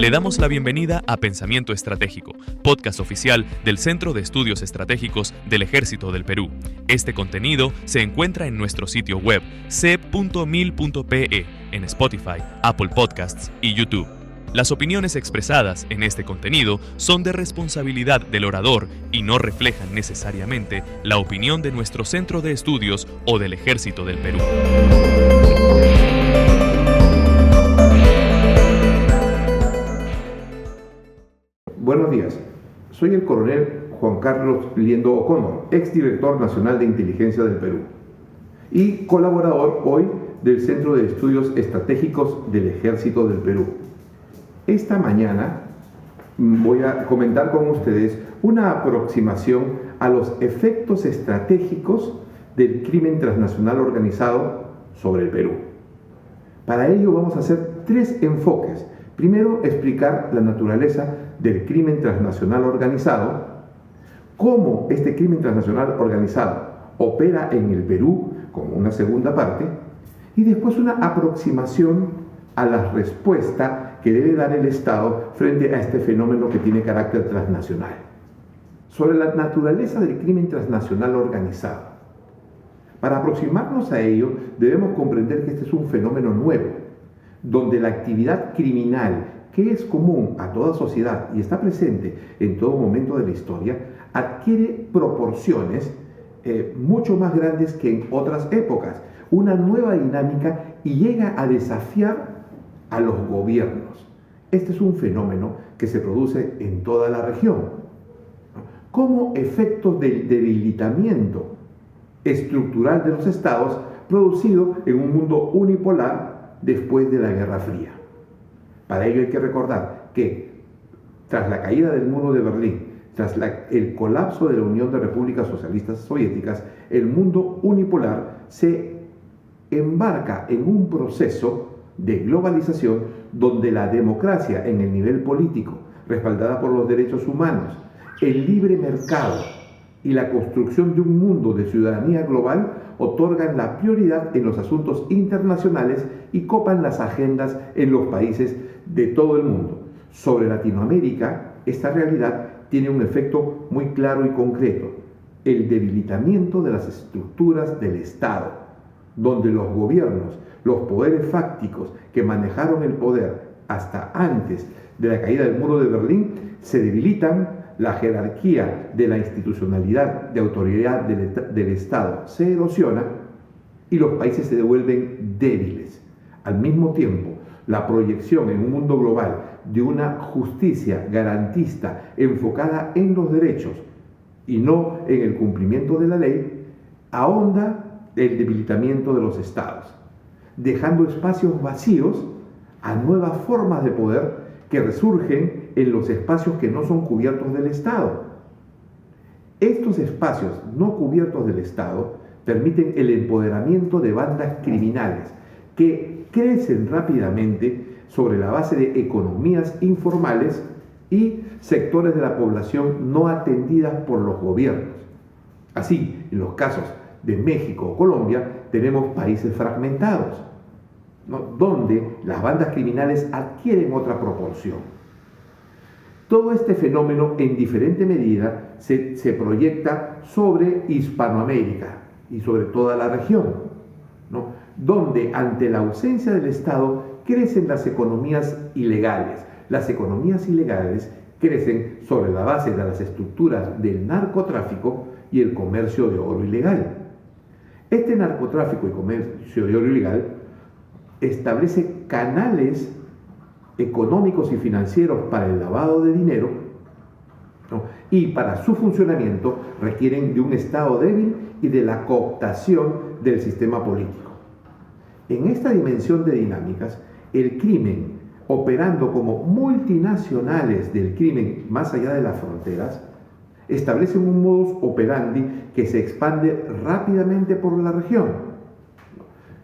Le damos la bienvenida a Pensamiento Estratégico, podcast oficial del Centro de Estudios Estratégicos del Ejército del Perú. Este contenido se encuentra en nuestro sitio web c.mil.pe, en Spotify, Apple Podcasts y YouTube. Las opiniones expresadas en este contenido son de responsabilidad del orador y no reflejan necesariamente la opinión de nuestro Centro de Estudios o del Ejército del Perú. Buenos días, soy el coronel Juan Carlos Liendo O'Connor, exdirector nacional de inteligencia del Perú y colaborador hoy del Centro de Estudios Estratégicos del Ejército del Perú. Esta mañana voy a comentar con ustedes una aproximación a los efectos estratégicos del crimen transnacional organizado sobre el Perú. Para ello vamos a hacer tres enfoques. Primero, explicar la naturaleza del crimen transnacional organizado, cómo este crimen transnacional organizado opera en el Perú, como una segunda parte, y después una aproximación a la respuesta que debe dar el Estado frente a este fenómeno que tiene carácter transnacional. Sobre la naturaleza del crimen transnacional organizado. Para aproximarnos a ello, debemos comprender que este es un fenómeno nuevo, donde la actividad criminal, que es común a toda sociedad y está presente en todo momento de la historia, adquiere proporciones mucho más grandes que en otras épocas, una nueva dinámica y llega a desafiar a los gobiernos. Este es un fenómeno que se produce en toda la región, como efecto del debilitamiento estructural de los estados producido en un mundo unipolar después de la Guerra Fría. Para ello hay que recordar que tras la caída del muro de Berlín, tras el colapso de la Unión de Repúblicas Socialistas Soviéticas, el mundo unipolar se embarca en un proceso de globalización donde la democracia en el nivel político, respaldada por los derechos humanos, el libre mercado y la construcción de un mundo de ciudadanía global otorgan la prioridad en los asuntos internacionales y copan las agendas en los países de todo el mundo. Sobre Latinoamérica, esta realidad tiene un efecto muy claro y concreto: el debilitamiento de las estructuras del Estado, donde los gobiernos, los poderes fácticos que manejaron el poder hasta antes de la caída del muro de Berlín se debilitan, la jerarquía de la institucionalidad de autoridad del Estado se erosiona y los países se devuelven débiles. Al mismo tiempo, la proyección en un mundo global de una justicia garantista enfocada en los derechos y no en el cumplimiento de la ley ahonda el debilitamiento de los estados, dejando espacios vacíos a nuevas formas de poder que resurgen en los espacios que no son cubiertos del Estado. Estos espacios no cubiertos del Estado permiten el empoderamiento de bandas criminales que crecen rápidamente sobre la base de economías informales y sectores de la población no atendidas por los gobiernos. Así, en los casos de México o Colombia, tenemos países fragmentados, ¿no?, donde las bandas criminales adquieren otra proporción. Todo este fenómeno en diferente medida se proyecta sobre Hispanoamérica y sobre toda la región, ¿no?, donde ante la ausencia del Estado crecen las economías ilegales. Las economías ilegales crecen sobre la base de las estructuras del narcotráfico y el comercio de oro ilegal. Este narcotráfico y comercio de oro ilegal establece canales económicos y financieros para el lavado de dinero, ¿no?, y para su funcionamiento requieren de un Estado débil y de la cooptación del sistema político. En esta dimensión de dinámicas, el crimen, operando como multinacionales del crimen más allá de las fronteras, establece un modus operandi que se expande rápidamente por la región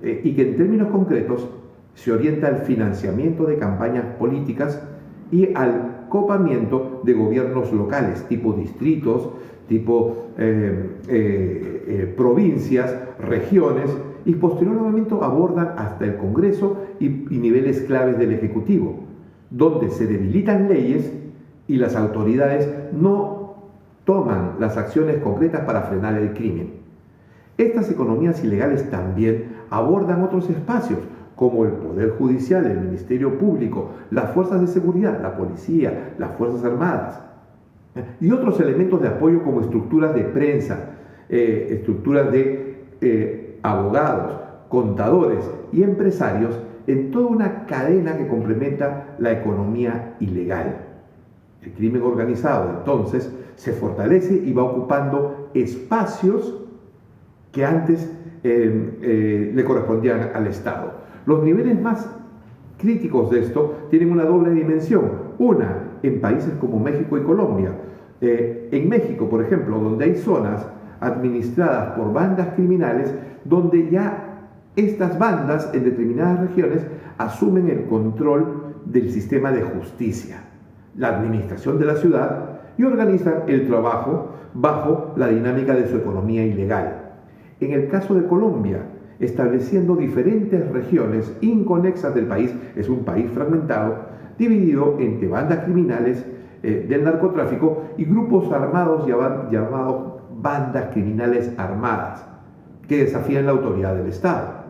y que en términos concretos se orienta al financiamiento de campañas políticas y al copamiento de gobiernos locales, tipo distritos, tipo provincias, regiones, y posteriormente abordan hasta el Congreso y niveles claves del Ejecutivo. donde se debilitan leyes y las autoridades no toman las acciones concretas para frenar el crimen. Estas economías ilegales también abordan otros espacios, como el Poder Judicial, el Ministerio Público, las fuerzas de seguridad, la policía, las Fuerzas Armadas, y otros elementos de apoyo como estructuras de prensa, estructuras de abogados, contadores y empresarios, en toda una cadena que complementa la economía ilegal. El crimen organizado, entonces, se fortalece y va ocupando espacios que antes le correspondían al Estado. Los niveles más críticos de esto tienen una doble dimensión. Una, en países como México y Colombia. En México, por ejemplo, donde hay zonas administradas por bandas criminales, donde ya estas bandas en determinadas regiones asumen el control del sistema de justicia, la administración de la ciudad, y organizan el trabajo bajo la dinámica de su economía ilegal. En el caso de Colombia, estableciendo diferentes regiones inconexas del país, es un país fragmentado, dividido entre bandas criminales del narcotráfico y grupos armados llamados bandas criminales armadas, que desafían la autoridad del Estado.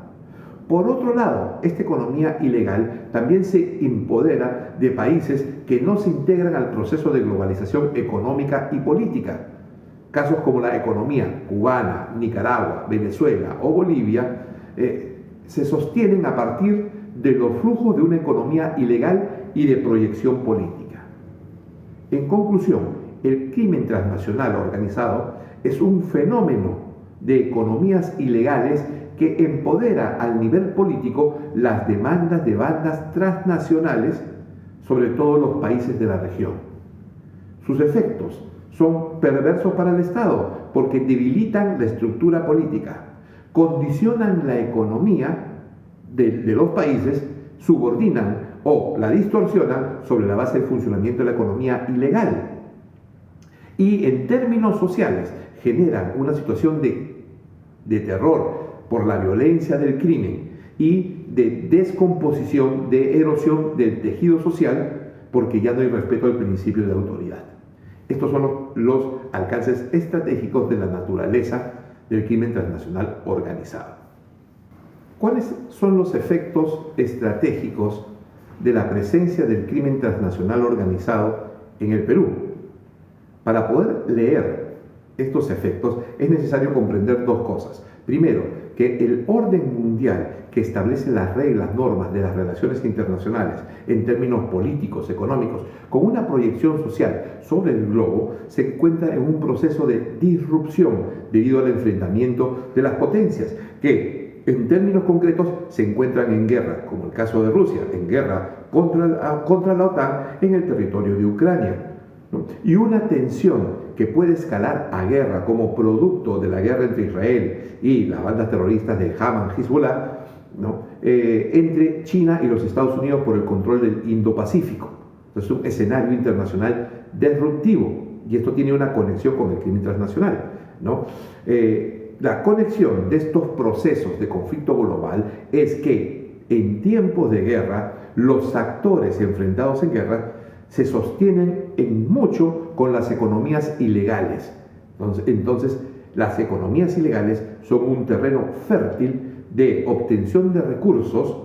Por otro lado, esta economía ilegal también se empodera de países que no se integran al proceso de globalización económica y política. Casos como la economía cubana, Nicaragua, Venezuela o Bolivia se sostienen a partir de los flujos de una economía ilegal y de proyección política. En conclusión, el crimen transnacional organizado es un fenómeno de economías ilegales que empodera al nivel político las demandas de bandas transnacionales, sobre todo los países de la región. Sus efectos son perversos para el Estado porque debilitan la estructura política, condicionan la economía de los países, subordinan o la distorsionan sobre la base del funcionamiento de la economía ilegal. Y en términos sociales generan una situación de terror por la violencia del crimen y de descomposición, de erosión del tejido social, porque ya no hay respeto al principio de autoridad. Estos son los alcances estratégicos de la naturaleza del crimen transnacional organizado. ¿Cuáles son los efectos estratégicos de la presencia del crimen transnacional organizado en el Perú? Para poder leer estos efectos es necesario comprender dos cosas. Primero, que el orden mundial que establece las reglas, normas de las relaciones internacionales en términos políticos, económicos, con una proyección social sobre el globo, se encuentra en un proceso de disrupción debido al enfrentamiento de las potencias, que en términos concretos se encuentran en guerra, como el caso de Rusia, en guerra contra la OTAN en el territorio de Ucrania, ¿no? Y una tensión que puede escalar a guerra como producto de la guerra entre Israel y las bandas terroristas de Hamas, Hezbollah, ¿no? Entre China y los Estados Unidos por el control del Indo-Pacífico. Entonces, es un escenario internacional disruptivo, y esto tiene una conexión con el crimen transnacional, ¿no? La conexión de estos procesos de conflicto global es que en tiempos de guerra los actores enfrentados en guerra se sostienen en mucho con las economías ilegales. Entonces, las economías ilegales son un terreno fértil de obtención de recursos,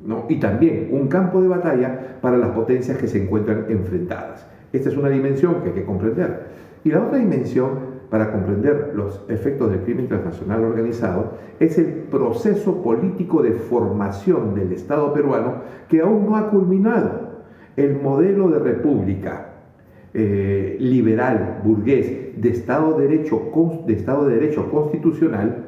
¿no? Y también un campo de batalla para las potencias que se encuentran enfrentadas. Esta es una dimensión que hay que comprender. Y la otra dimensión para comprender los efectos del crimen transnacional organizado es el proceso político de formación del Estado peruano que aún no ha culminado. El modelo de república liberal, burgués, de Estado de Derecho constitucional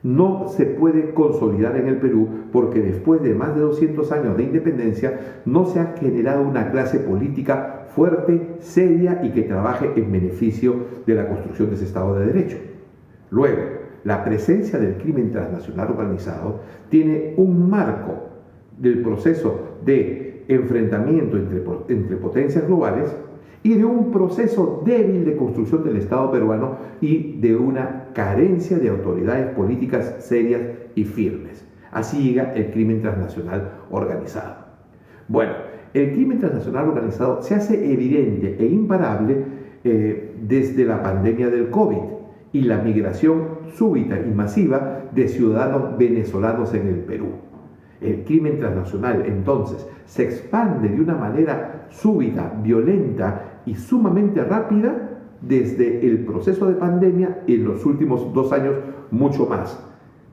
no se puede consolidar en el Perú porque después de más de 200 años de independencia no se ha generado una clase política fuerte, seria y que trabaje en beneficio de la construcción de ese Estado de Derecho. Luego, la presencia del crimen transnacional organizado tiene un marco del proceso de enfrentamiento entre potencias globales y de un proceso débil de construcción del Estado peruano y de una carencia de autoridades políticas serias y firmes. Así llega el crimen transnacional organizado. Bueno, El crimen transnacional organizado se hace evidente e imparable desde la pandemia del COVID y la migración súbita y masiva de ciudadanos venezolanos en el Perú. El crimen transnacional, entonces, se expande de una manera súbita, violenta y sumamente rápida desde el proceso de pandemia y en los últimos 2 años mucho más,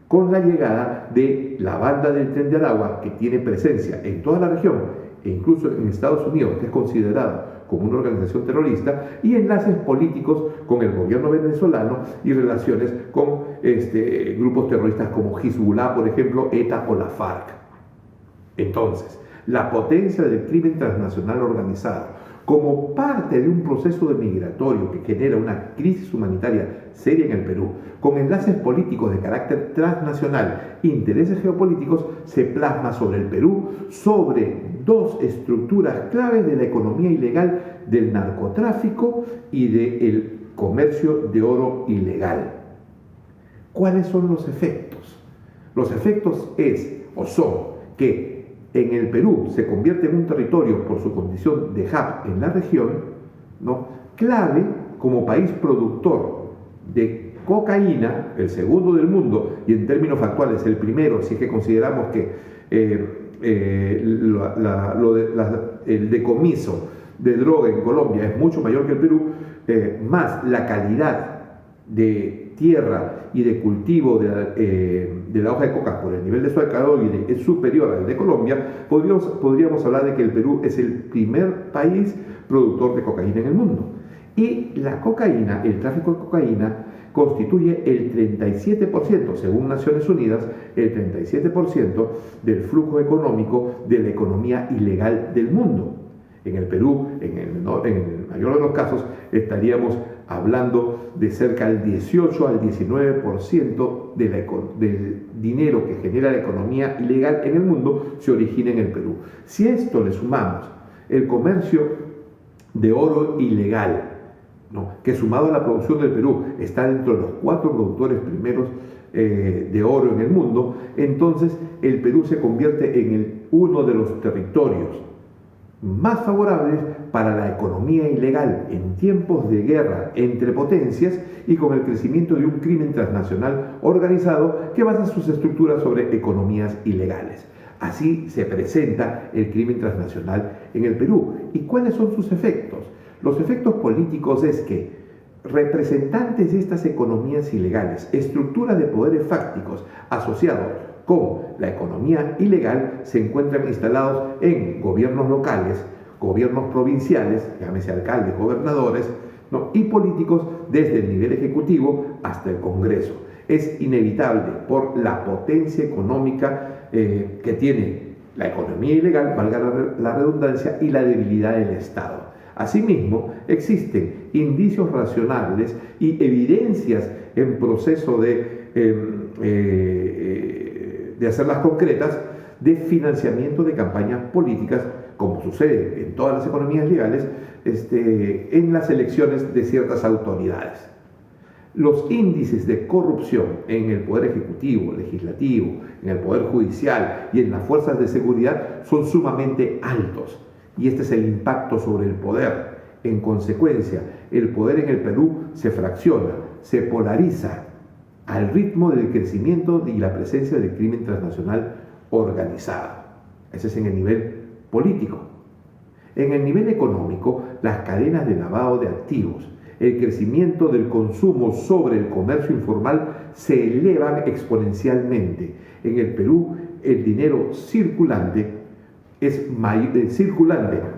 con la llegada de la banda del Tren de Aragua, que tiene presencia en toda la región e incluso en Estados Unidos, que es considerada como una organización terrorista, y enlaces políticos con el gobierno venezolano y relaciones con grupos terroristas como Hezbollah, por ejemplo, ETA o la FARC. Entonces, la potencia del crimen transnacional organizado como parte de un proceso de migratorio que genera una crisis humanitaria seria en el Perú, con enlaces políticos de carácter transnacional, intereses geopolíticos, se plasma sobre el Perú, sobre 2 estructuras claves de la economía ilegal, del narcotráfico y del comercio de oro ilegal. ¿Cuáles son los efectos? Los efectos son que en el Perú se convierte en un territorio por su condición de hub en la región, ¿no?, clave como país productor de cocaína, el segundo del mundo, y en términos factuales el primero, si es que consideramos que el decomiso de droga en Colombia es mucho mayor que el Perú, más la calidad de tierra y de cultivo de la hoja de coca por el nivel de su alcaloide es superior al de Colombia, podríamos hablar de que el Perú es el primer país productor de cocaína en el mundo. Y la cocaína, el tráfico de cocaína, constituye el 37%, según Naciones Unidas, el 37% del flujo económico de la economía ilegal del mundo. En el Perú, en el mayor de los casos, estaríamos hablando de cerca del 18 al 19% del dinero que genera la economía ilegal en el mundo se origina en el Perú. Si a esto le sumamos el comercio de oro ilegal, ¿no?, que sumado a la producción del Perú está dentro de los 4 productores primeros de oro en el mundo, entonces el Perú se convierte en uno de los territorios más favorables para la economía ilegal en tiempos de guerra entre potencias y con el crecimiento de un crimen transnacional organizado que basa sus estructuras sobre economías ilegales. Así se presenta el crimen transnacional en el Perú. ¿Y cuáles son sus efectos? Los efectos políticos es que representantes de estas economías ilegales, estructuras de poderes fácticos asociados con la economía ilegal, se encuentran instalados en gobiernos locales, gobiernos provinciales, llámese alcaldes, gobernadores, ¿no?, y políticos desde el nivel ejecutivo hasta el Congreso. Es inevitable por la potencia económica que tiene la economía ilegal, valga la redundancia, y la debilidad del Estado. Asimismo, existen indicios racionales y evidencias en proceso de hacerlas concretas de financiamiento de campañas políticas, como sucede en todas las economías legales, en las elecciones de ciertas autoridades. Los índices de corrupción en el Poder Ejecutivo, Legislativo, en el Poder Judicial y en las fuerzas de seguridad son sumamente altos. Y este es el impacto sobre el poder. En consecuencia, el poder en el Perú se fracciona, se polariza al ritmo del crecimiento y la presencia del crimen transnacional organizado. Ese es en el nivel político. En el nivel económico, las cadenas de lavado de activos, el crecimiento del consumo sobre el comercio informal se elevan exponencialmente. En el Perú, el dinero circulante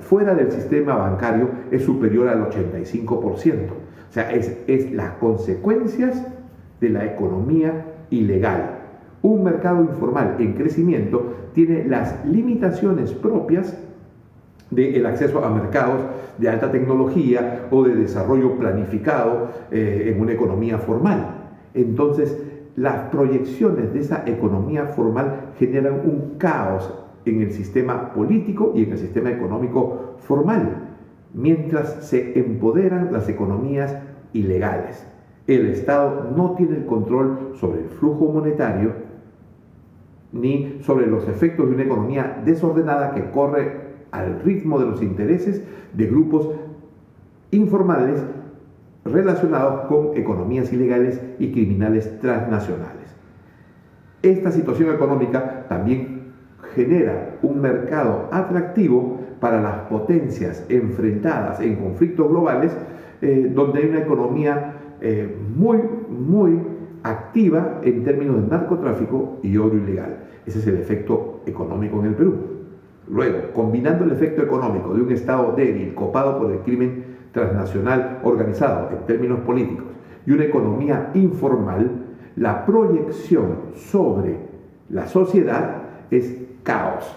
fuera del sistema bancario es superior al 85%. O sea, es las consecuencias de la economía ilegal. Un mercado informal en crecimiento tiene las limitaciones propias del acceso a mercados de alta tecnología o de desarrollo planificado en una economía formal. Entonces, las proyecciones de esa economía formal generan un caos en el sistema político y en el sistema económico formal, mientras se empoderan las economías ilegales. El Estado no tiene el control sobre el flujo monetario ni sobre los efectos de una economía desordenada que corre al ritmo de los intereses de grupos informales relacionados con economías ilegales y criminales transnacionales. Esta situación económica también genera un mercado atractivo para las potencias enfrentadas en conflictos globales, donde hay una economía muy activa en términos de narcotráfico y oro ilegal. Ese es el efecto económico en el Perú. Luego, combinando el efecto económico de un Estado débil, copado por el crimen transnacional organizado en términos políticos, y una economía informal, la proyección sobre la sociedad es caos,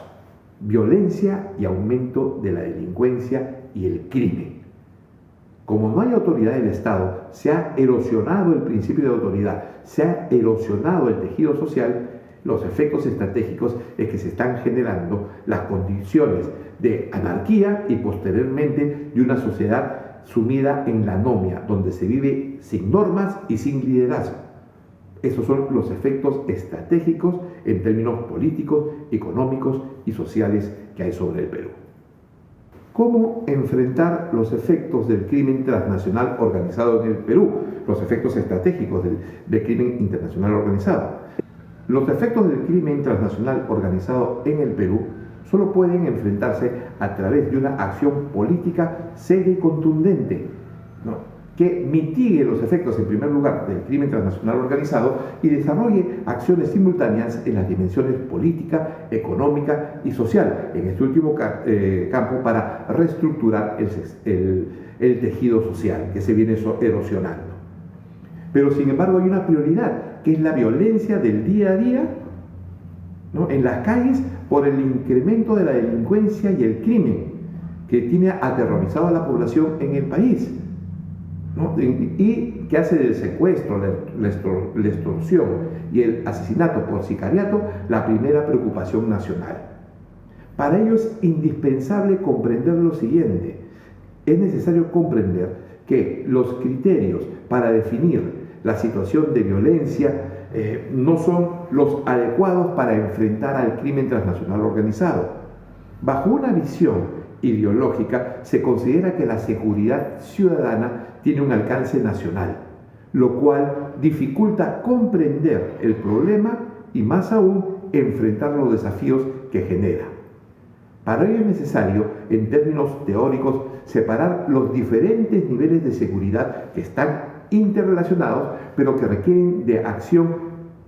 violencia y aumento de la delincuencia y el crimen. Como no hay autoridad del Estado, se ha erosionado el principio de autoridad, se ha erosionado el tejido social. Los efectos estratégicos es que se están generando las condiciones de anarquía y posteriormente de una sociedad sumida en la anomia, donde se vive sin normas y sin liderazgo. Esos son los efectos estratégicos en términos políticos, económicos y sociales que hay sobre el Perú. ¿Cómo enfrentar los efectos del crimen transnacional organizado en el Perú? Los efectos estratégicos del crimen internacional organizado. Los efectos del crimen transnacional organizado en el Perú solo pueden enfrentarse a través de una acción política seria y contundente, ¿no?, que mitigue los efectos, en primer lugar, del crimen transnacional organizado y desarrolle acciones simultáneas en las dimensiones política, económica y social, en este último campo, para reestructurar el tejido social que se viene erosionando. Pero, sin embargo, hay una prioridad, que es la violencia del día a día, ¿no?, en las calles, por el incremento de la delincuencia y el crimen que tiene aterrorizado a la población en el país, ¿no?, y que hace del secuestro, la extorsión y el asesinato por sicariato la primera preocupación nacional. Para ello es indispensable comprender lo siguiente: es necesario comprender que los criterios para definir la situación de violencia no son los adecuados para enfrentar al crimen transnacional organizado. Bajo una visión ideológica se considera que la seguridad ciudadana tiene un alcance nacional, lo cual dificulta comprender el problema y, más aún, enfrentar los desafíos que genera. Para ello es necesario, en términos teóricos, separar los diferentes niveles de seguridad que están interrelacionados, pero que requieren de acción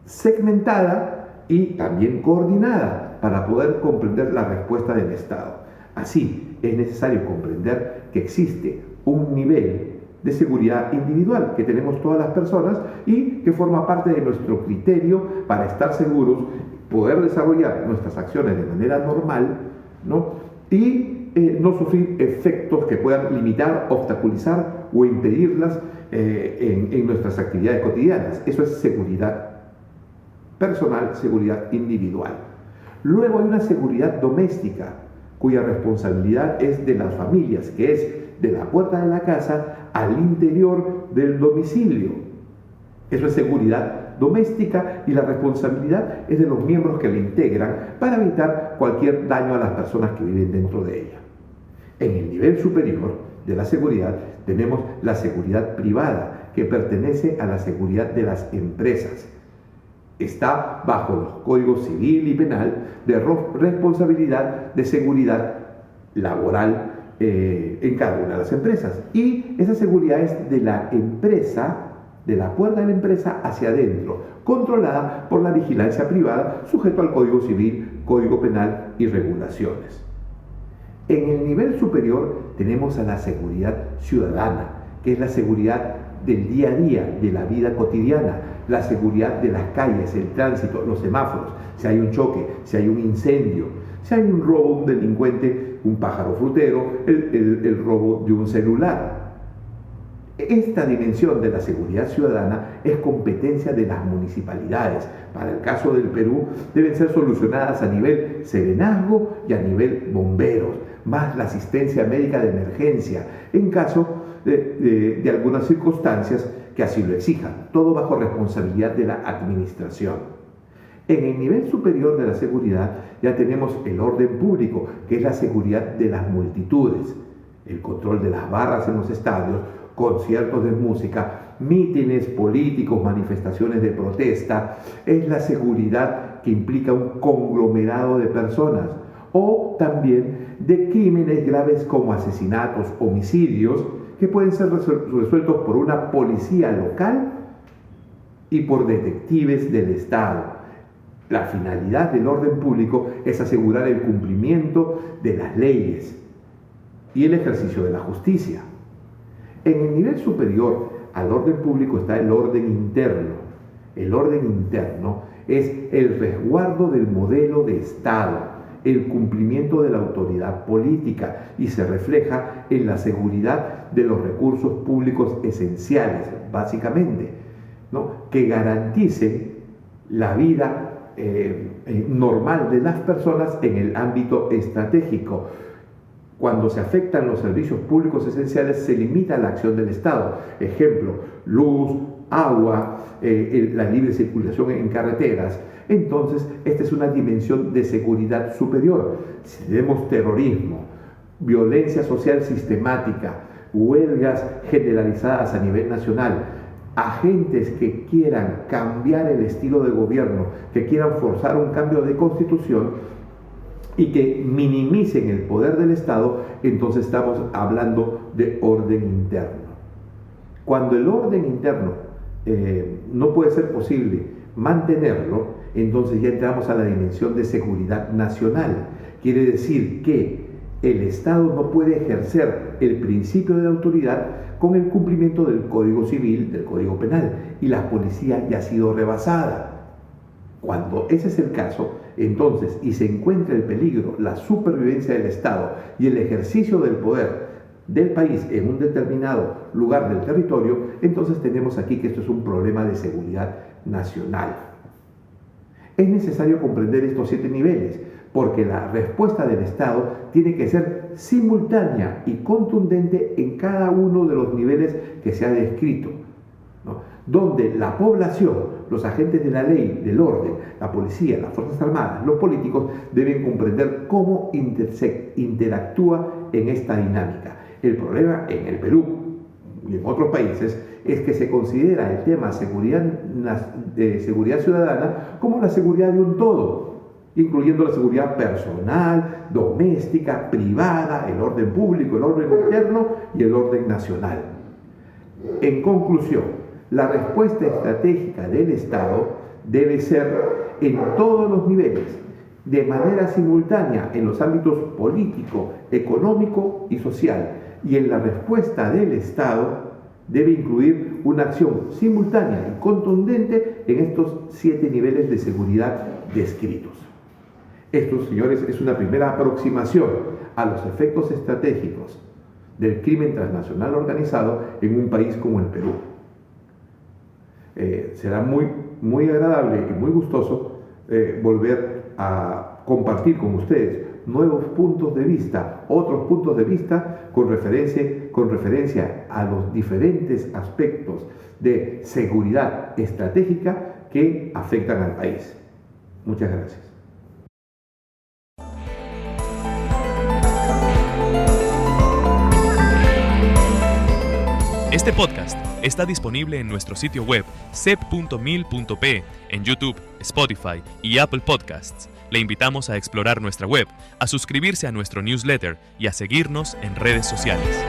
segmentada y también coordinada para poder comprender la respuesta del Estado. Así, es necesario comprender que existe un nivel de seguridad individual que tenemos todas las personas y que forma parte de nuestro criterio para estar seguros, poder desarrollar nuestras acciones de manera normal, ¿no?, y no sufrir efectos que puedan limitar, obstaculizar o impedirlas en nuestras actividades cotidianas. Eso es seguridad personal, seguridad individual. Luego hay una seguridad doméstica, cuya responsabilidad es de las familias, que es de la puerta de la casa al interior del domicilio. Eso es seguridad doméstica y la responsabilidad es de los miembros que la integran para evitar cualquier daño a las personas que viven dentro de ella. En el nivel superior de la seguridad tenemos la seguridad privada, que pertenece a la seguridad de las empresas. Está bajo los códigos civil y penal de responsabilidad de seguridad laboral en cada una de las empresas. Y esa seguridad es de la empresa, de la puerta de la empresa hacia adentro, controlada por la vigilancia privada, sujeto al Código Civil, Código Penal y regulaciones. En el nivel superior tenemos a la seguridad ciudadana, que es la seguridad del día a día, de la vida cotidiana, la seguridad de las calles, el tránsito, los semáforos, si hay un choque, si hay un incendio, si hay un robo, un delincuente, un pájaro frutero, el robo de un celular. Esta dimensión de la seguridad ciudadana es competencia de las municipalidades. Para el caso del Perú, deben ser solucionadas a nivel serenazgo y a nivel bomberos, más la asistencia médica de emergencia, en caso de algunas circunstancias que así lo exijan, todo bajo responsabilidad de la administración. En el nivel superior de la seguridad ya tenemos el orden público, que es la seguridad de las multitudes, el control de las barras en los estadios, conciertos de música, mítines políticos, manifestaciones de protesta. Es la seguridad que implica un conglomerado de personas, o también de crímenes graves como asesinatos, homicidios, que pueden ser resueltos por una policía local y por detectives del Estado. La finalidad del orden público es asegurar el cumplimiento de las leyes y el ejercicio de la justicia. En el nivel superior al orden público está el orden interno. El orden interno es el resguardo del modelo de Estado, el cumplimiento de la autoridad política, y se refleja en la seguridad de los recursos públicos esenciales, básicamente, ¿no?, que garanticen la vida normal de las personas en el ámbito estratégico. Cuando se afectan los servicios públicos esenciales, se limita la acción del Estado. Ejemplo, luz, agua, la libre circulación en carreteras. Entonces, esta es una dimensión de seguridad superior. Si tenemos terrorismo, violencia social sistemática, huelgas generalizadas a nivel nacional, agentes que quieran cambiar el estilo de gobierno, que quieran forzar un cambio de constitución y que minimicen el poder del Estado, entonces estamos hablando de orden interno. Cuando el orden interno no puede ser posible mantenerlo, entonces ya entramos a la dimensión de seguridad nacional. Quiere decir que el Estado no puede ejercer el principio de la autoridad con el cumplimiento del Código Civil, del Código Penal, y la policía ya ha sido rebasada. Cuando ese es el caso, entonces, y se encuentra el peligro, la supervivencia del Estado y el ejercicio del poder del país en un determinado lugar del territorio, entonces tenemos aquí que esto es un problema de seguridad nacional. Es necesario comprender estos 7 niveles, porque la respuesta del Estado tiene que ser simultánea y contundente en cada uno de los niveles que se ha descrito, ¿no?, donde la población, los agentes de la ley, del orden, la policía, las Fuerzas Armadas, los políticos, deben comprender cómo interactúa en esta dinámica. El problema en el Perú y en otros países es que se considera el tema seguridad ciudadana como la seguridad de un todo, incluyendo la seguridad personal, doméstica, privada, el orden público, el orden interno y el orden nacional. En conclusión, la respuesta estratégica del Estado debe ser en todos los niveles, de manera simultánea en los ámbitos político, económico y social, y en la respuesta del Estado debe incluir una acción simultánea y contundente en estos 7 niveles de seguridad descritos. Esto, señores, es una primera aproximación a los efectos estratégicos del crimen transnacional organizado en un país como el Perú. Será muy agradable y muy gustoso volver a compartir con ustedes nuevos puntos de vista, otros puntos de vista con referencia a los diferentes aspectos de seguridad estratégica que afectan al país. Muchas gracias. Este podcast está disponible en nuestro sitio web cep.mil.pe, en YouTube, Spotify y Apple Podcasts. Le invitamos a explorar nuestra web, a suscribirse a nuestro newsletter y a seguirnos en redes sociales.